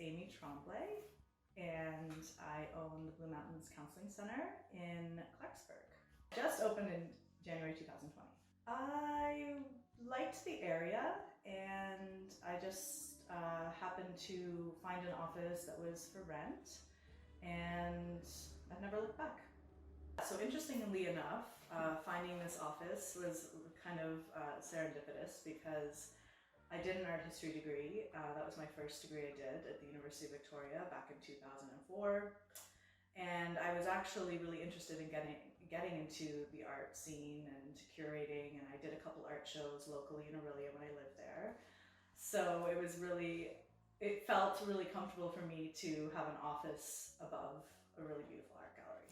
Amy Tremblay, and I own the Blue Mountains Counseling Center in Clarksburg. Just opened in January 2020. I liked the area, and I just happened to find an office that was for rent, and I've never looked back. So interestingly enough, finding this office was kind of serendipitous because I did an art history degree. That was my first degree I did at the University of Victoria back in 2004. And I was actually really interested in getting into the art scene and curating, and I did a couple art shows locally in Aurelia when I lived there. So it felt really comfortable for me to have an office above a really beautiful art gallery.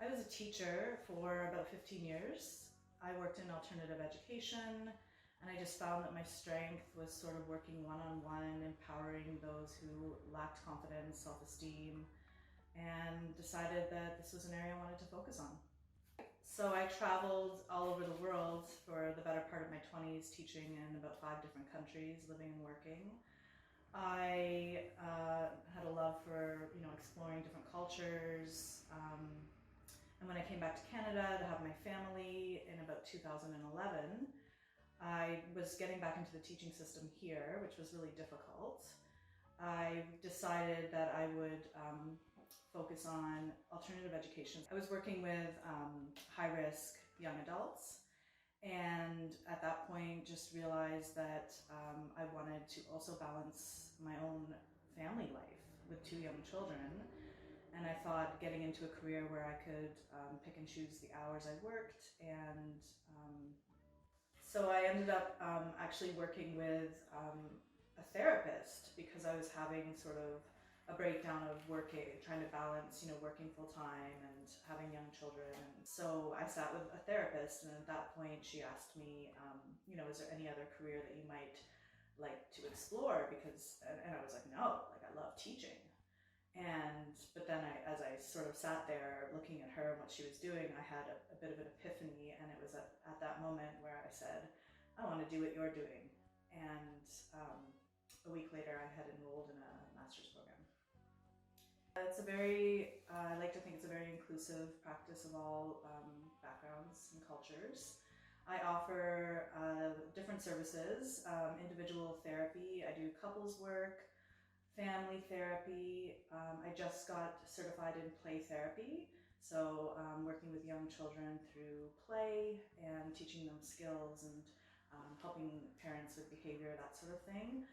I was a teacher for about 15 years. I worked in alternative education, and I just found that my strength was sort of working one-on-one, empowering those who lacked confidence, self-esteem, and decided that this was an area I wanted to focus on. So I traveled all over the world for the better part of my 20s, teaching in about 5 different countries, living and working. I had a love for exploring different cultures. And when I came back to Canada to have my family in about 2011, I was getting back into the teaching system here, which was really difficult. I decided that I would focus on alternative education. I was working with high-risk young adults, and at that point just realized that I wanted to also balance my own family life with 2 young children. And I thought getting into a career where I could pick and choose the hours I worked, and so I ended up actually working with a therapist because I was having sort of a breakdown of trying to balance, working full time and having young children. And so I sat with a therapist, and at that point she asked me, is there any other career that you might like to explore? And I was like, no, I love teaching. But then as I sort of sat there looking at her and what she was doing, I had a bit of an epiphany, and it was at that moment where I said, I want to do what you're doing. And a week later I had enrolled in a master's program. I like to think it's a very inclusive practice of all backgrounds and cultures. I offer different services, individual therapy, I do couples work, family therapy. I just got certified in play therapy, so working with young children through play and teaching them skills and helping parents with behavior, that sort of thing.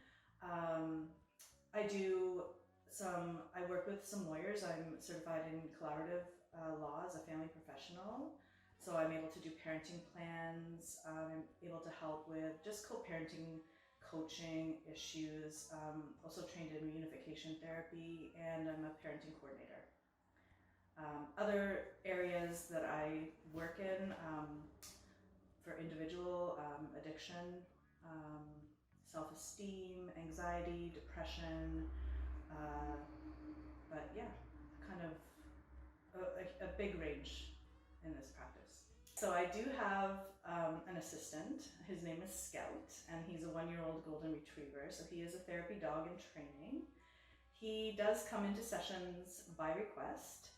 I work with some lawyers. I'm certified in collaborative law as a family professional, so I'm able to do parenting plans. I'm able to help with just co-parenting coaching issues, also trained in reunification therapy, and I'm a parenting coordinator. Other areas that I work in for individual addiction, self-esteem, anxiety, depression, but yeah, kind of a big range in this practice. So I do have an assistant. His name is Scout, and he's a 1-year-old golden retriever, so he is a therapy dog in training. He does come into sessions by request.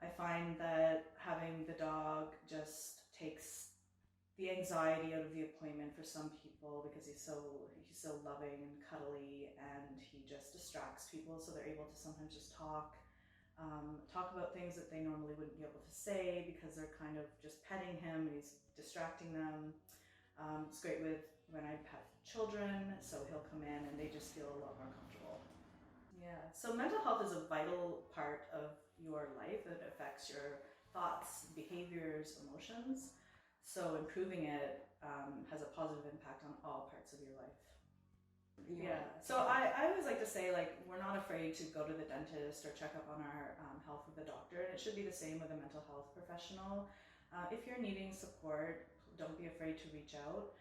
I find that having the dog just takes the anxiety out of the appointment for some people because he's so loving and cuddly, and he just distracts people, so they're able to sometimes just talk about things that they normally wouldn't be able to say because they're kind of just petting him and he's distracting them. It's great when I have children, so he'll come in and they just feel a lot more comfortable. Yeah, so mental health is a vital part of your life. It affects your thoughts, behaviors, emotions. So improving it has a positive impact on all parts of your life. Yeah, so I always like to say, we're not afraid to go to the dentist or check up on our health with a doctor, and it should be the same with a mental health professional. If you're needing support, don't be afraid to reach out.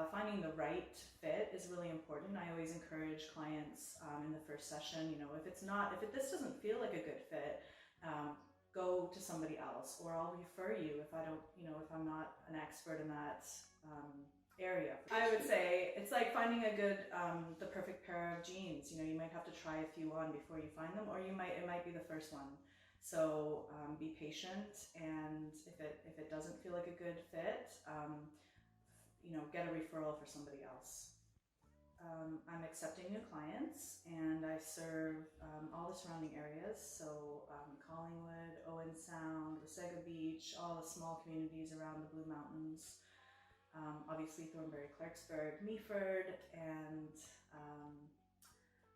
Finding the right fit is really important. I always encourage clients in the first session, if this doesn't feel like a good fit, go to somebody else, or I'll refer you if I don't, if I'm not an expert in that area. I would say it's like finding a good, the perfect pair of jeans. You know, you might have to try a few on before you find them, or it might be the first one. So be patient, and if it doesn't feel like a good fit, you know, get a referral for somebody else. I'm accepting new clients, and I serve all the surrounding areas, so Collingwood, Owen Sound, Wasaga Beach, all the small communities around the Blue Mountains, obviously Thornbury, Clarksburg, Meaford, and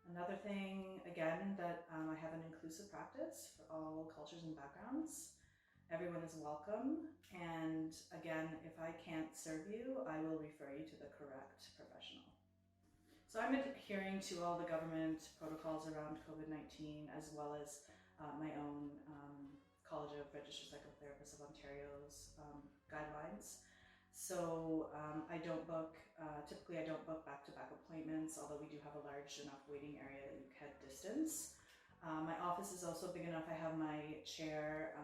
another thing, again, that I have an inclusive practice for all cultures and backgrounds. Everyone is welcome, and again, if I can't serve you, I will refer you to the correct professional. So I'm adhering to all the government protocols around COVID-19, as well as my own College of Registered Psychotherapists of Ontario's guidelines. So I don't book, typically I don't book back-to-back appointments, although we do have a large enough waiting area that you can distance. My office is also big enough. I have my chair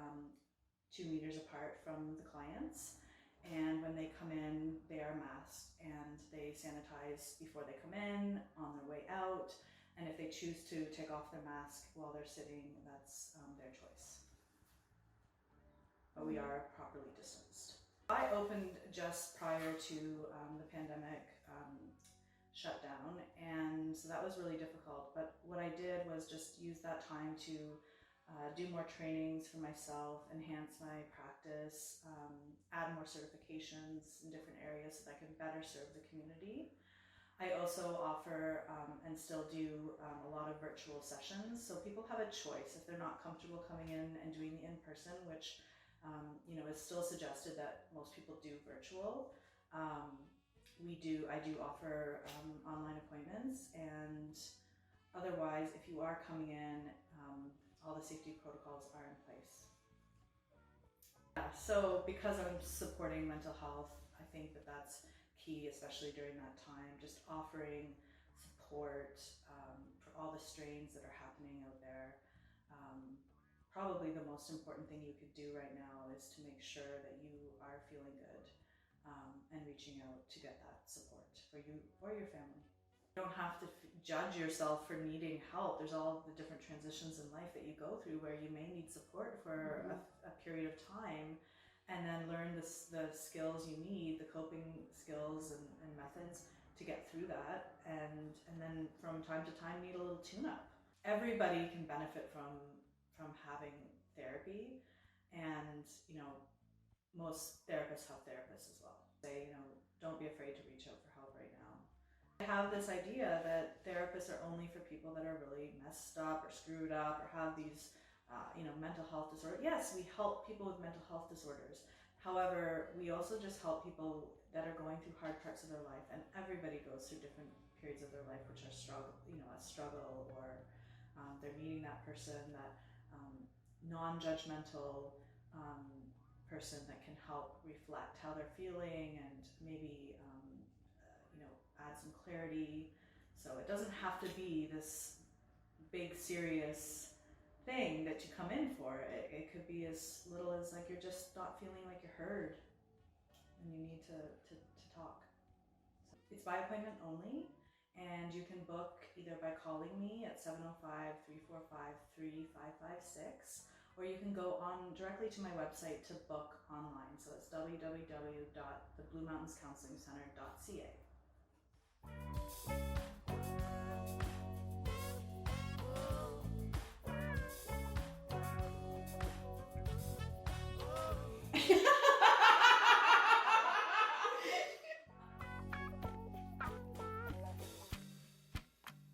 2 meters apart from the clients. And when they come in, they are masked and they sanitize before they come in, on their way out. And if they choose to take off their mask while they're sitting, that's their choice. But we are properly distanced. I opened just prior to the pandemic shutdown, and so that was really difficult. But what I did was just use that time to do more trainings for myself, enhance my practice, add more certifications in different areas so that I can better serve the community. I also offer and still do a lot of virtual sessions, so people have a choice if they're not comfortable coming in and doing the in-person, which you know, is still suggested that most people do virtual. I do offer online appointments, and otherwise, if you are coming in, all the safety protocols are in place. Yeah, so because I'm supporting mental health, I think that that's key, especially during that time, just offering support for all the strains that are happening out there. Probably the most important thing you could do right now is to make sure that you are feeling good and reaching out to get that support for you or your family. You don't have to judge yourself for needing help. There's all the different transitions in life that you go through where you may need support for a period of time, and then learn the skills you need, the coping skills and methods to get through that, and then from time to time need a little tune-up. Everybody can benefit from having therapy, and you know, most therapists have therapists as well. Say, you know, don't be afraid to reach out for help right now. I have this idea that therapists are only for people that are really messed up or screwed up or have these you know, mental health disorders. Yes, we help people with mental health disorders. However, we also just help people that are going through hard parts of their life, and everybody goes through different periods of their life which are struggle, you know, a struggle, or they're needing that person, that non-judgmental person that can help reflect how they're feeling and maybe you know, add some clarity. So it doesn't have to be this big serious thing that you come in for. It could be as little as like you're just not feeling like you're heard and you need to talk. So it's by appointment only, and you can book either by calling me at 705-345-3556, or you can go on directly to my website to book online. So it's www.thebluemountainscounsellingcenter.ca.